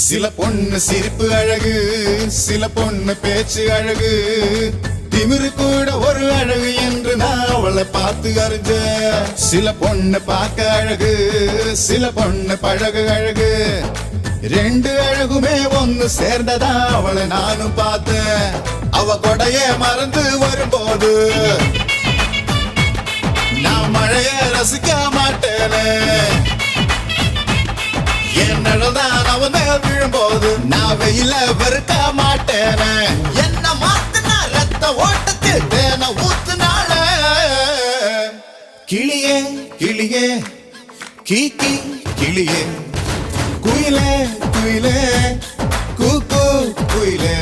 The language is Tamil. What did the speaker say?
சில பொண்ணு சிரிப்பு அழகு, சில பொண்ணு பேச்சு அழகு, திமிரு கூட ஒரு அழகு என்று நான் அவளை பார்த்து அறிஞ்ச. சில பொண்ணு பார்க்க அழகு, சில பொண்ணு பழகு அழகு, ரெண்டு அழகுமே ஒன்னு சேர்ந்ததா அவளை நானும் பார்த்தேன். அவ கொடைய மறந்து வரும்போது நான் மழைய ரசிக்க மாட்டேனே. என் நடதான் அவன் மேல் விழும்போது நான் வெயில வெறுக்க மாட்டேனே. என்ன மாத்தினா ரத்த ஓட்டத்தில் தேன ஊத்துனால. கிளியே கிளியே கீக்கி கிளியே, குயிலே குயிலே கூக்கு குயிலே.